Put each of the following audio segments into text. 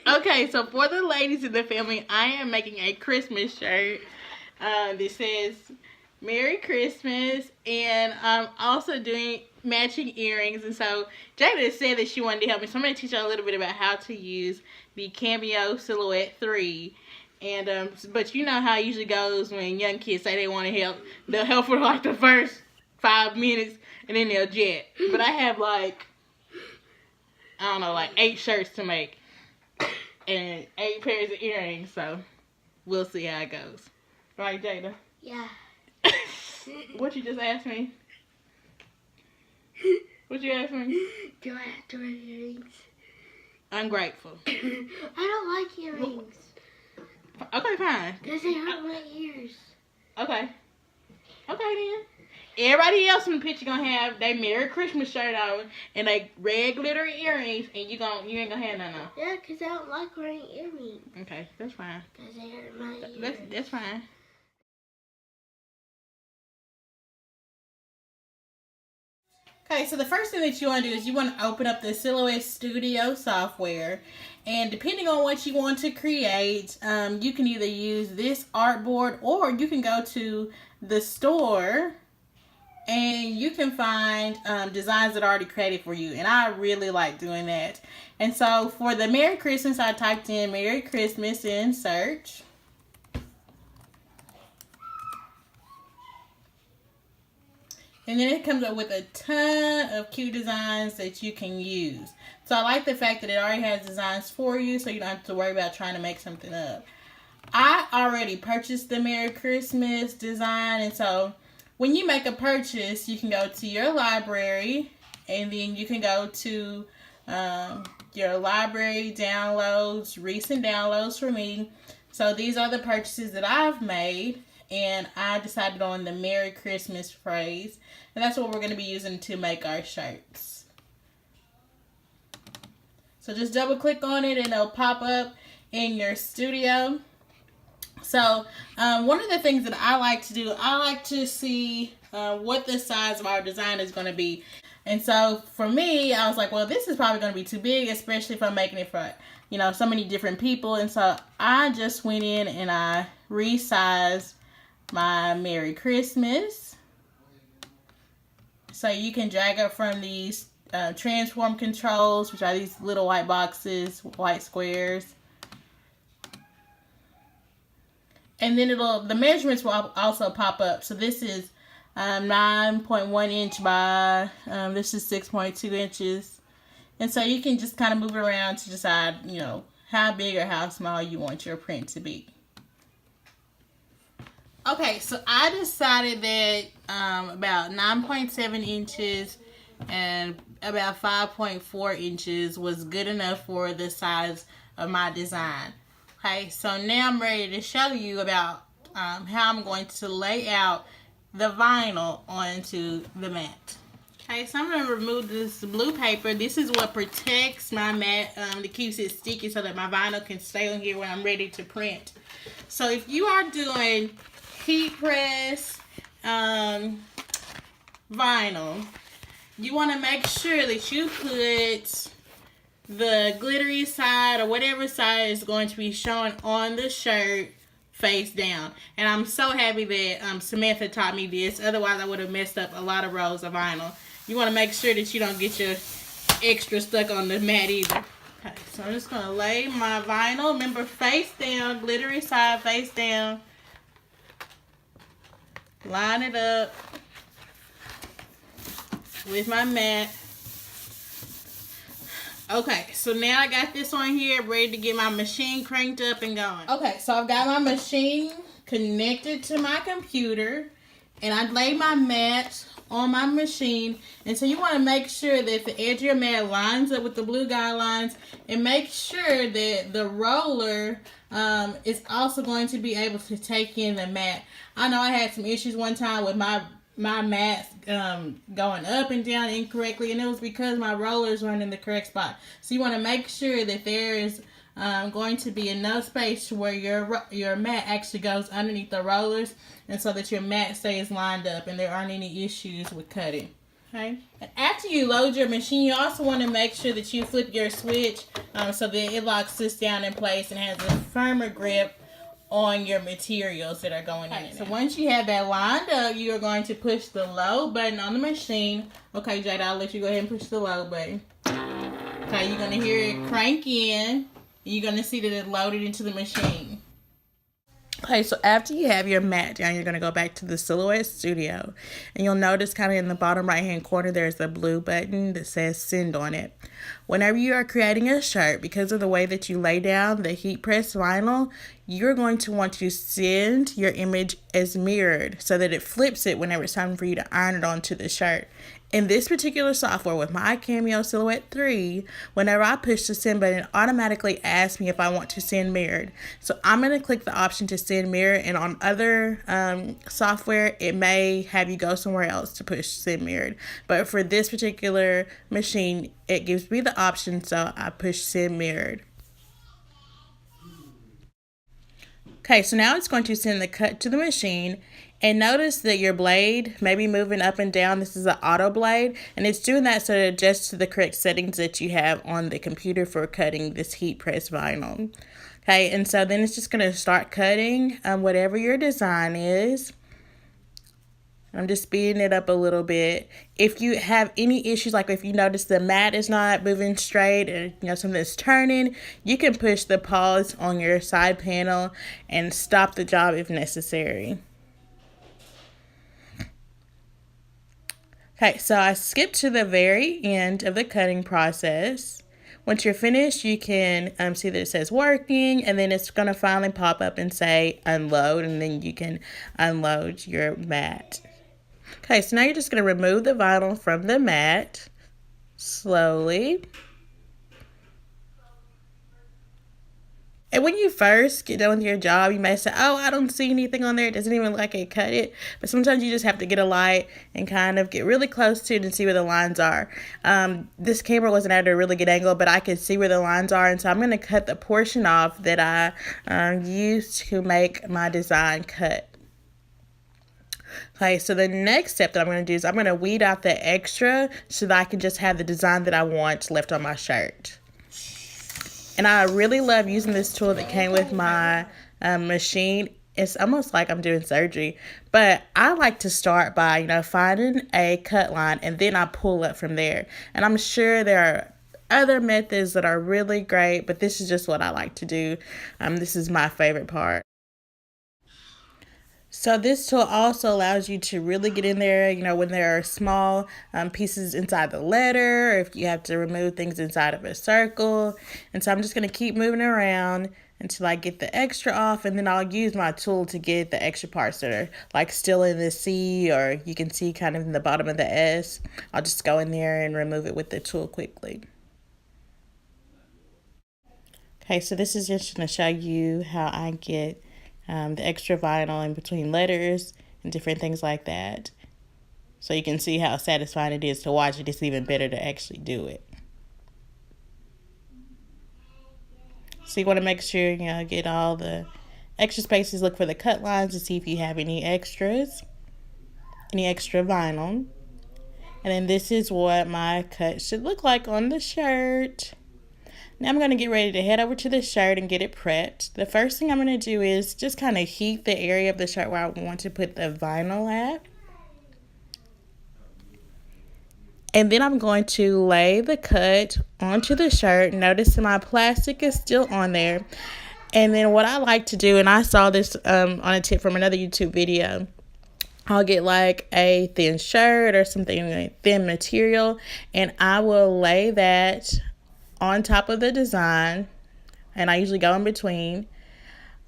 Okay, so for the ladies in the family, I am making a Christmas shirt. That says Merry Christmas, and I'm also doing matching earrings. And so Jada said that she wanted to help me, so I'm going to teach her a little bit about how to use the Cameo Silhouette 3. And but you know how it usually goes when young kids say they want to help. They'll help for like the first 5 minutes, and then they'll jet. But I have like, I don't know, like 8 shirts to make and 8 pairs of earrings, so we'll see how it goes. Right, Jada? Yeah. What you just asked me? What you asked me? Do I have to wear earrings? Ungrateful. I don't like earrings. Okay, fine. Because they hurt my ears. Okay. Okay, then. Everybody else in the picture gonna have their Merry Christmas shirt on and they red glitter earrings, and you ain't gonna have none on. Yeah, because I don't like wearing earrings. Okay, that's fine. Because they hurt my ears. That's fine. Okay, so the first thing that you want to do is you want to open up the Silhouette Studio software, and depending on what you want to create, you can either use this artboard or you can go to the store and you can find designs that are already created for you, and I really like doing that. And so for the Merry Christmas, I typed in Merry Christmas in search. And then it comes up with a ton of cute designs that you can use. So I like the fact that it already has designs for you, so you don't have to worry about trying to make something up. I already purchased the Merry Christmas design, and so when you make a purchase, you can go to your library, and then you can go to your library downloads, recent downloads for me. So these are the purchases that I've made. And I decided on the Merry Christmas phrase. And that's what we're going to be using to make our shirts. So just double click on it and it'll pop up in your studio. So one of the things that I like to do, I like to see what the size of our design is going to be. And so for me, I was like, well, this is probably going to be too big, especially if I'm making it for, so many different people. And so I just went in and I resized my Merry Christmas. So you can drag up from these transform controls, which are these little white boxes, white squares. And then the measurements will also pop up. So this is 9.1 inch by, this is 6.2 inches. And so you can just kind of move it around to decide, how big or how small you want your print to be. Okay, so I decided that about 9.7 inches and about 5.4 inches was good enough for the size of my design. Okay, so now I'm ready to show you about how I'm going to lay out the vinyl onto the mat. Okay, so I'm going to remove this blue paper. This is what protects my mat, that keeps it sticky so that my vinyl can stay on here when I'm ready to print. So if you are doing heat press vinyl, you want to make sure that you put the glittery side or whatever side is going to be showing on the shirt face down. And I'm so happy that Samantha taught me this, otherwise I would have messed up a lot of rows of vinyl. You want to make sure that you don't get your extra stuck on the mat either. Okay, so I'm just going to lay my vinyl, remember, face down, glittery side face down. Line it up with my mat. Okay, so now I got this on here, ready to get my machine cranked up and going. Okay, so I've got my machine connected to my computer, and I laid my mat on my machine. And so you want to make sure that the edge of your mat lines up with the blue guidelines, and make sure that the roller is also going to be able to take in the mat. I know I had some issues one time with my mats going up and down incorrectly, and it was because my rollers weren't in the correct spot. So you want to make sure that there is going to be enough space to where your mat actually goes underneath the rollers, and so that your mat stays lined up and there aren't any issues with cutting. Okay. And after you load your machine, you also want to make sure that you flip your switch so that it locks this down in place and has a firmer grip on your materials that are going in. So once you have that lined up, you are going to push the load button on the machine. Okay, Jada, I'll let you go ahead and push the load button. Okay, you're going to hear it crank in. And you're going to see that it loaded into the machine. Okay, so after you have your mat down, you're going to go back to the Silhouette Studio. And you'll notice kind of in the bottom right-hand corner, there's a blue button that says Send on it. Whenever you are creating a shirt, because of the way that you lay down the heat press vinyl, you're going to want to send your image as mirrored so that it flips it whenever it's time for you to iron it onto the shirt. In this particular software with my Cameo Silhouette 3, whenever I push the send button, it automatically asks me if I want to send mirrored. So I'm going to click the option to send mirror, and on other software, it may have you go somewhere else to push send mirrored. But for this particular machine, it gives me the option, so I push send mirrored. Okay, so now it's going to send the cut to the machine, and notice that your blade may be moving up and down. This is an auto blade, and it's doing that so it adjusts to the correct settings that you have on the computer for cutting this heat press vinyl. Okay, and so then it's just going to start cutting whatever your design is. I'm just speeding it up a little bit. If you have any issues, like if you notice the mat is not moving straight or something's turning, you can push the pause on your side panel and stop the job if necessary. Okay, so I skipped to the very end of the cutting process. Once you're finished, you can see that it says working, and then it's going to finally pop up and say unload, and then you can unload your mat. Okay, so now you're just going to remove the vinyl from the mat slowly. And when you first get done with your job, you may say, oh, I don't see anything on there. It doesn't even look like it cut it. But sometimes you just have to get a light and kind of get really close to it and see where the lines are. This camera wasn't at a really good angle, but I could see where the lines are. And so I'm going to cut the portion off that I used to make my design cut. Okay, so the next step that I'm going to do is I'm going to weed out the extra so that I can just have the design that I want left on my shirt. And I really love using this tool that came with my machine. It's almost like I'm doing surgery. But I like to start by, finding a cut line, and then I pull up from there. And I'm sure there are other methods that are really great, but this is just what I like to do. This is my favorite part. So this tool also allows you to really get in there, when there are small pieces inside the letter, or if you have to remove things inside of a circle. And so I'm just going to keep moving around until I get the extra off, and then I'll use my tool to get the extra parts that are like still in the C, or you can see kind of in the bottom of the S. I'll just go in there and remove it with the tool quickly. Okay, so this is just going to show you how I get the extra vinyl in between letters and different things like that. So you can see how satisfying it is to watch it. It's even better to actually do it. So you want to make sure, get all the extra spaces. Look for the cut lines to see if you have any extras, any extra vinyl. And then this is what my cut should look like on the shirt. Now I'm going to get ready to head over to the shirt and get it prepped. The first thing I'm going to do is just kind of heat the area of the shirt where I want to put the vinyl at. And then I'm going to lay the cut onto the shirt. Notice that my plastic is still on there. And then what I like to do, and I saw this on a tip from another YouTube video, I'll get like a thin shirt or something, like thin material, and I will lay that on top of the design, and I usually go in between,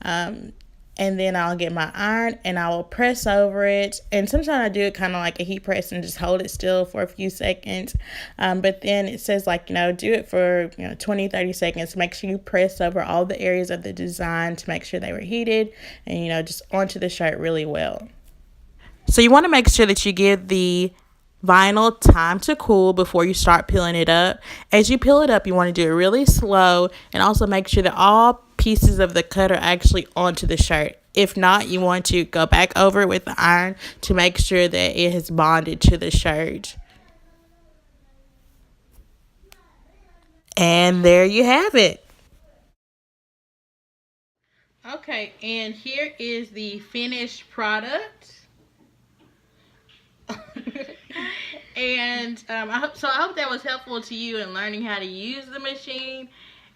and then I'll get my iron and I will press over it. And sometimes I do it kind of like a heat press and just hold it still for a few seconds, but then it says do it for 20-30 seconds. Make sure you press over all the areas of the design to make sure they were heated and just onto the shirt really well. So you want to make sure that you give the vinyl time to cool before you start peeling it up. As you peel it up, you want to do it really slow, and also make sure that all pieces of the cut are actually onto the shirt. If not, you want to go back over it with the iron to make sure that it has bonded to the shirt. And there you have it. Okay, and here is the finished product. And I hope that was helpful to you in learning how to use the machine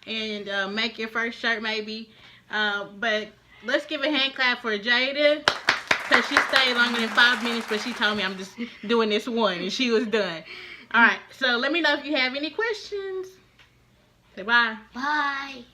and make your first shirt maybe. But let's give a hand clap for Jada, because she stayed longer than 5 minutes, but she told me I'm just doing this one and she was done. All right, so let me know if you have any questions. Say bye. Bye.